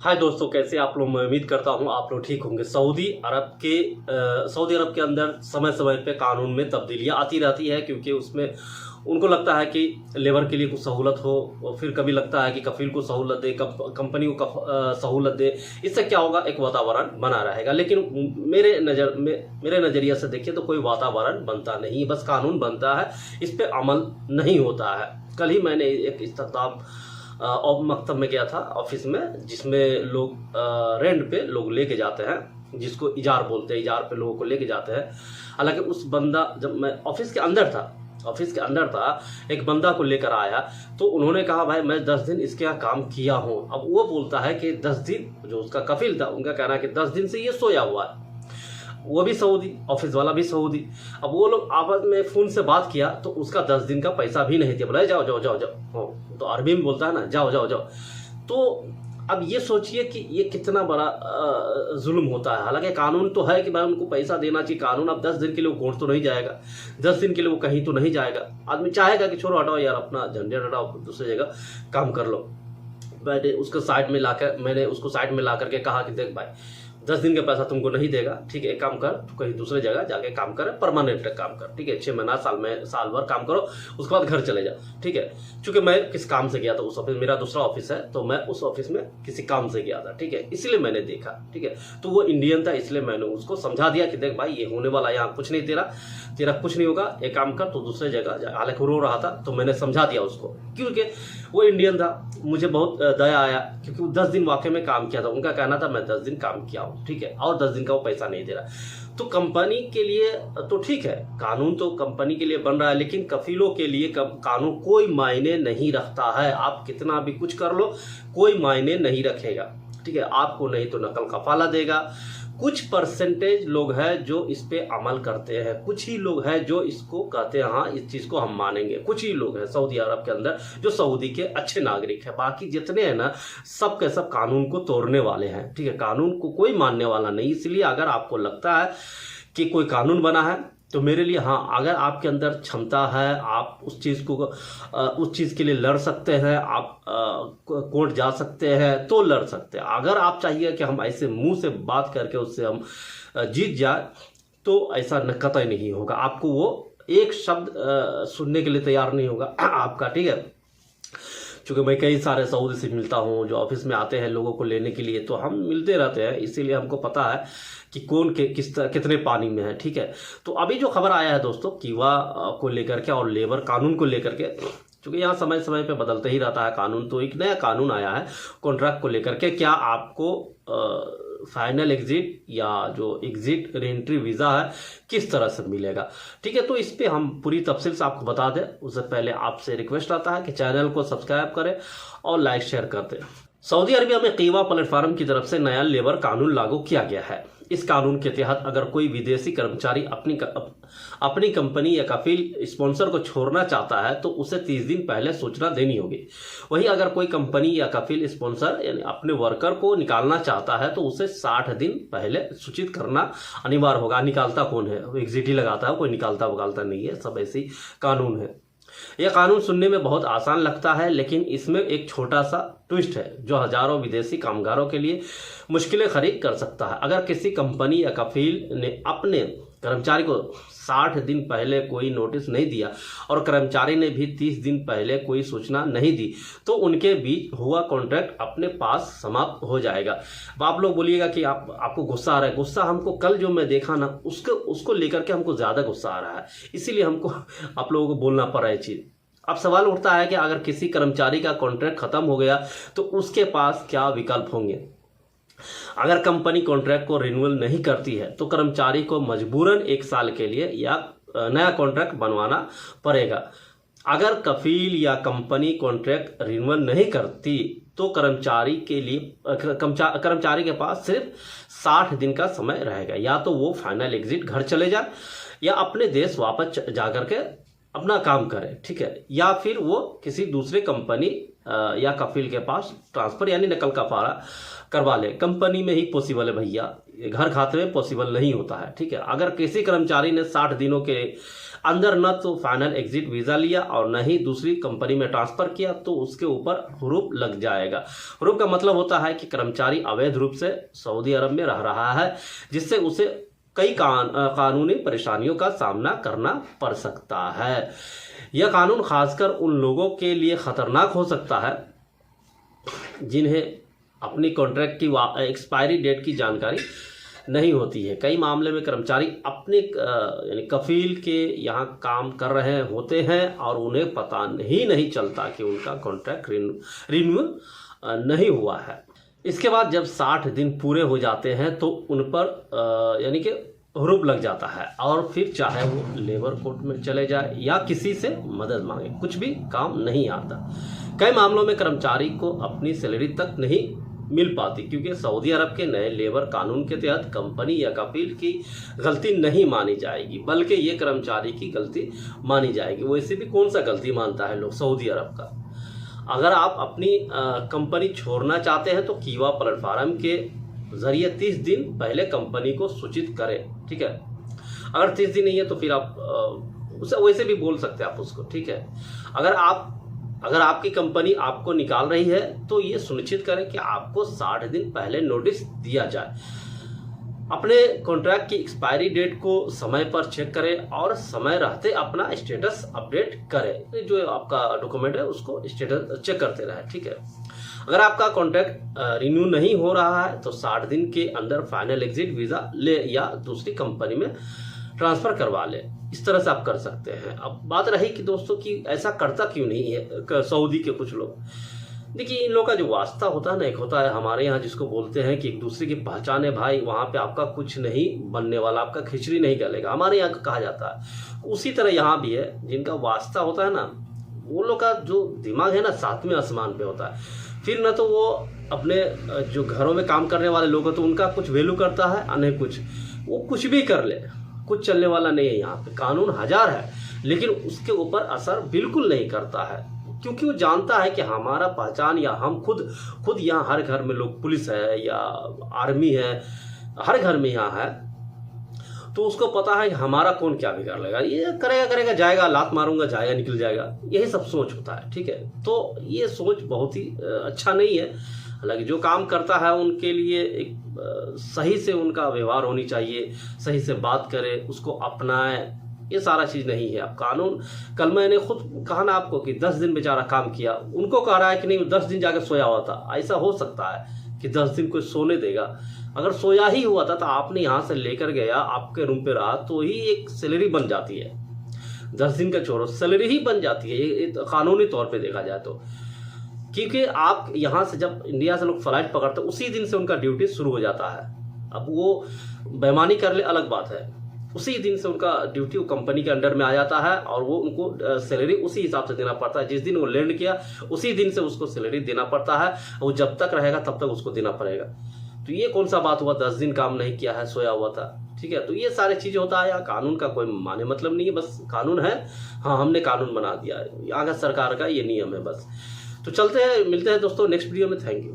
हाय दोस्तों, कैसे आप लोग। मैं उम्मीद करता हूं आप लोग ठीक होंगे। सऊदी अरब के अंदर समय समय पे कानून में तब्दीलियां आती रहती है, क्योंकि उसमें उनको लगता है कि लेबर के लिए कुछ सहूलत हो, और फिर कभी लगता है कि कफील को सहूलत दे, कंपनी को सहूलत दे। इससे क्या होगा, एक वातावरण बना रहेगा। लेकिन मेरे नज़रिए से देखिए तो कोई वातावरण बनता नहीं, बस कानून बनता है, इस पर अमल नहीं होता है। कल ही मैंने एक इस्तेमाल और मकतब में गया था, ऑफिस में, जिसमें लोग रेंट पे लोग लेके जाते हैं, जिसको इजार बोलते हैं। इजार पे लोगों को लेके जाते हैं। हालांकि उस बंदा, जब मैं ऑफिस के अंदर था, एक बंदा को लेकर आया तो उन्होंने कहा, भाई मैं 10 दिन इसके यहाँ काम किया हूँ। अब वो बोलता है कि 10 दिन, जो उसका कफील था उनका कहना है कि 10 दिन से ये सोया हुआ है। वो भी सऊदी, ऑफिस वाला भी सऊदी। अब वो लोग आपस में फोन से बात किया तो उसका 10 दिन का पैसा भी नहीं दिया। बोला जाओ जाओ जाओ जाओ, तो अरबी में बोलता है ना, जाओ जाओ जाओ। तो अब ये सोचिए कि ये कितना बड़ा जुल्म होता है। हालांकि कानून तो है कि भाई उनको पैसा देना चाहिए। कानून, अब 10 दिन के लिए वो कोर्ट तो नहीं जाएगा, 10 दिन के लिए वो कहीं तो नहीं जाएगा। आदमी चाहेगा कि छोड़ो हटाओ यार, अपना झंझट हटाओ, दूसरी जगह काम कर लो। मैंने उसको साइड में ला करके कहा कि देख भाई, 10 दिन का पैसा तुमको नहीं देगा, ठीक है, एक काम कर, तू कहीं दूसरे जगह जाके काम कर, परमानेंट काम कर, ठीक है, 6 महीना साल भर काम करो, उसके बाद घर चले जा, ठीक है। चूंकि मैं किस काम से गया था उस ऑफिस, मेरा दूसरा ऑफिस है, तो मैं उस ऑफिस में किसी काम से गया था, ठीक है, इसलिए मैंने देखा, ठीक है। तो वो इंडियन था, इसलिए मैंने उसको समझा दिया कि देख भाई, ये होने वाला यहाँ कुछ नहीं, तेरा कुछ नहीं होगा, एक काम कर, तो दूसरे जगह जा। हालांकि रो रहा था तो मैंने समझा दिया उसको, क्योंकि वो इंडियन था। मुझे बहुत दया आया, क्योंकि वो 10 दिन वाकई में काम किया था। उनका कहना था मैं 10 दिन काम किया हूँ, ठीक है, और 10 दिन का वो पैसा नहीं दे रहा। तो कंपनी के लिए तो ठीक है, कानून तो कंपनी के लिए बन रहा है, लेकिन कफीलों के लिए कानून कोई मायने नहीं रखता है। आप कितना भी कुछ कर लो, कोई मायने नहीं रखेगा, ठीक है। आपको नहीं तो नकल कफाला देगा। कुछ परसेंटेज लोग हैं जो इस पे अमल करते हैं, कुछ ही लोग हैं जो इसको कहते हैं हाँ इस चीज को हम मानेंगे। कुछ ही लोग हैं सऊदी अरब के अंदर जो सऊदी के अच्छे नागरिक हैं। बाकी जितने हैं ना, सब के सब कानून को तोड़ने वाले हैं, ठीक है। कानून को कोई मानने वाला नहीं। इसलिए अगर आपको लगता है कि कोई कानून बना है, तो मेरे लिए हाँ, अगर आपके अंदर क्षमता है, आप उस चीज़ के लिए लड़ सकते हैं, आप कोर्ट जा सकते हैं तो लड़ सकते हैं। अगर आप चाहिए कि हम ऐसे मुंह से बात करके उससे हम जीत जाए, तो ऐसा न कतई नहीं होगा। आपको वो एक शब्द सुनने के लिए तैयार नहीं होगा आपका, ठीक है। क्योंकि मैं कई सारे सऊदी से मिलता हूँ जो ऑफिस में आते हैं लोगों को लेने के लिए, तो हम मिलते रहते हैं, इसीलिए हमको पता है कि कौन कितने पानी में है, ठीक है। तो अभी जो खबर आया है दोस्तों, कीवा को लेकर के और लेबर कानून को लेकर के, क्योंकि यहाँ समय समय पे बदलते ही रहता है कानून, तो एक नया कानून आया है कॉन्ट्रैक्ट को लेकर के। क्या आपको फाइनल एग्जिट या जो एग्जिट रीएंट्री वीज़ा है किस तरह से मिलेगा, ठीक है। तो इस पे हम पूरी तफसील से आपको बता दें, उससे पहले आपसे रिक्वेस्ट आता है कि चैनल को सब्सक्राइब करें और लाइक शेयर कर दें। सऊदी अरबिया में कीवा प्लेटफार्म की तरफ से नया लेबर कानून लागू किया गया है। इस कानून के तहत अगर कोई विदेशी कर्मचारी अपनी कंपनी या कफील स्पॉन्सर को छोड़ना चाहता है तो उसे 30 दिन पहले सूचना देनी होगी। वहीं अगर कोई कंपनी या कफील स्पॉन्सर यानी अपने वर्कर को निकालना चाहता है तो उसे 60 दिन पहले सूचित करना अनिवार्य होगा। निकालता कौन है, वो एग्जिट ही लगाता है, कोई निकालता वकालता नहीं है, सब ऐसे ही कानून है। यह कानून सुनने में बहुत आसान लगता है, लेकिन इसमें एक छोटा सा ट्विस्ट है जो हजारों विदेशी कामगारों के लिए मुश्किलें खड़ी कर सकता है। अगर किसी कंपनी या कफील ने अपने कर्मचारी को 60 दिन पहले कोई नोटिस नहीं दिया और कर्मचारी ने भी 30 दिन पहले कोई सूचना नहीं दी, तो उनके बीच हुआ कॉन्ट्रैक्ट अपने पास समाप्त हो जाएगा। अब आप लोग बोलिएगा कि आपको गुस्सा आ रहा है। गुस्सा हमको कल जो मैं देखा ना, उसको लेकर के हमको ज़्यादा गुस्सा आ रहा है, इसीलिए हमको आप लोगों को बोलना पड़ रहा है चीज़। अब सवाल उठता है कि अगर किसी कर्मचारी का कॉन्ट्रैक्ट खत्म हो गया तो उसके पास क्या विकल्प होंगे। अगर कंपनी कॉन्ट्रैक्ट को रिन्यूअल नहीं करती है तो कर्मचारी को मजबूरन 1 साल के लिए या नया कॉन्ट्रैक्ट बनवाना पड़ेगा। अगर कफील या कंपनी कॉन्ट्रैक्ट रिन्यूअल नहीं करती तो कर्मचारी के पास सिर्फ 60 दिन का समय रहेगा। या तो वो फाइनल एग्जिट घर चले जाए या अपने देश वापस जा करके अपना काम करे, ठीक है, या फिर वो किसी दूसरे कंपनी या कफील के पास ट्रांसफ़र यानी नकल कफारा करवा ले। कंपनी में ही पॉसिबल है भैया, घर खाते में पॉसिबल नहीं होता है, ठीक है। अगर किसी कर्मचारी ने 60 दिनों के अंदर न तो फाइनल एग्जिट वीज़ा लिया और न ही दूसरी कंपनी में ट्रांसफ़र किया तो उसके ऊपर हुरूप लग जाएगा। हुरूप का मतलब होता है कि कर्मचारी अवैध रूप से सऊदी अरब में रह रहा है, जिससे उसे कई कानूनी परेशानियों का सामना करना पड़ सकता है। यह कानून खासकर उन लोगों के लिए ख़तरनाक हो सकता है जिन्हें अपनी कॉन्ट्रैक्ट की एक्सपायरी डेट की जानकारी नहीं होती है। कई मामले में कर्मचारी अपने यानी कफील के यहाँ काम कर रहे होते हैं और उन्हें पता नहीं चलता कि उनका कॉन्ट्रैक्ट रिन्यू नहीं हुआ है। इसके बाद जब 60 दिन पूरे हो जाते हैं तो उन पर यानी कि हुरूप लग जाता है और फिर चाहे वो लेबर कोर्ट में चले जाए या किसी से मदद मांगे, कुछ भी काम नहीं आता। कई मामलों में कर्मचारी को अपनी सैलरी तक नहीं मिल पाती क्योंकि सऊदी अरब के नए लेबर कानून के तहत कंपनी या कफील की गलती नहीं मानी जाएगी, बल्कि ये कर्मचारी की गलती मानी जाएगी। वैसे भी कौन सा गलती मानता है लोग सऊदी अरब का। अगर आप अपनी कंपनी छोड़ना चाहते हैं तो कीवा प्लेटफार्म के जरिए 30 दिन पहले कंपनी को सूचित करें, ठीक है। अगर 30 दिन नहीं है तो फिर आप उसे वैसे भी बोल सकते हैं आप उसको, ठीक है। अगर आपकी कंपनी आपको निकाल रही है तो ये सुनिश्चित करें कि आपको 60 दिन पहले नोटिस दिया जाए। अपने कॉन्ट्रैक्ट की एक्सपायरी डेट को समय पर चेक करें और समय रहते अपना स्टेटस अपडेट करें। जो आपका डॉक्यूमेंट है उसको स्टेटस चेक करते रहें, ठीक है। अगर आपका कॉन्ट्रैक्ट रिन्यू नहीं हो रहा है तो 60 दिन के अंदर फाइनल एग्जिट वीज़ा ले या दूसरी कंपनी में ट्रांसफ़र करवा ले। इस तरह से आप कर सकते हैं। अब बात रही कि दोस्तों कि ऐसा करता क्यों नहीं है सऊदी के कुछ लोग। देखिए, इन लोगों का जो वास्ता होता है ना, एक होता है हमारे यहाँ जिसको बोलते हैं कि एक दूसरे की पहचान है भाई, वहाँ पे आपका कुछ नहीं बनने वाला, आपका खिचड़ी नहीं गलेगा, हमारे यहाँ कहा जाता है। उसी तरह यहाँ भी है, जिनका वास्ता होता है ना, वो लोग का जो दिमाग है ना 7वें आसमान पे होता है। फिर न तो वो अपने जो घरों में काम करने वाले लोग हैं तो उनका कुछ वैल्यू करता है, नहीं कुछ, वो कुछ भी कर ले, कुछ चलने वाला नहीं है। यहाँ पे कानून हजार है लेकिन उसके ऊपर असर बिल्कुल नहीं करता है, क्योंकि वो जानता है कि हमारा पहचान या हम खुद यहाँ हर घर में लोग पुलिस है या आर्मी है, हर घर में यहाँ है, तो उसको पता है कि हमारा कौन क्या बिगाड़ लेगा, ये करेगा जाएगा, लात मारूंगा जाएगा, निकल जाएगा, यही सब सोच होता है, ठीक है। तो ये सोच बहुत ही अच्छा नहीं है। हालांकि जो काम करता है उनके लिए एक सही से उनका व्यवहार होनी चाहिए, सही से बात करे, उसको अपनाए, ये सारा चीज़ नहीं है। अब कानून, कल मैंने खुद कहा ना आपको कि 10 दिन बेचारा काम किया, उनको कह रहा है कि नहीं 10 दिन जाकर सोया हुआ था। ऐसा हो सकता है कि 10 दिन कोई सोने देगा? अगर सोया ही हुआ था तो आपने यहाँ से लेकर गया, आपके रूम पे रहा, तो ही एक सैलरी बन जाती है। 10 दिन का छोड़ो, सैलरी ही बन जाती है ये कानूनी तौर पे देखा जाए तो। क्योंकि आप यहाँ से जब इंडिया से लोग फ्लाइट पकड़ते उसी दिन से उनका ड्यूटी शुरू हो जाता है। अब वो बेईमानी कर ले अलग बात है, उसी दिन से उनका ड्यूटी कंपनी के अंडर में आ जाता है और वो उनको सैलरी उसी हिसाब से देना पड़ता है। जिस दिन वो लैंड किया उसी दिन से उसको सैलरी देना पड़ता है, वो जब तक रहेगा तब तक उसको देना पड़ेगा। तो ये कौन सा बात हुआ 10 दिन काम नहीं किया है, सोया हुआ था, ठीक है। तो ये सारी चीज़ें होता है। यहाँ कानून का कोई माने मतलब नहीं है, बस कानून है, हाँ हमने कानून बना दिया है, यहाँ का सरकार का ये नियम है बस। तो चलते हैं, मिलते हैं दोस्तों नेक्स्ट वीडियो में। Thank you.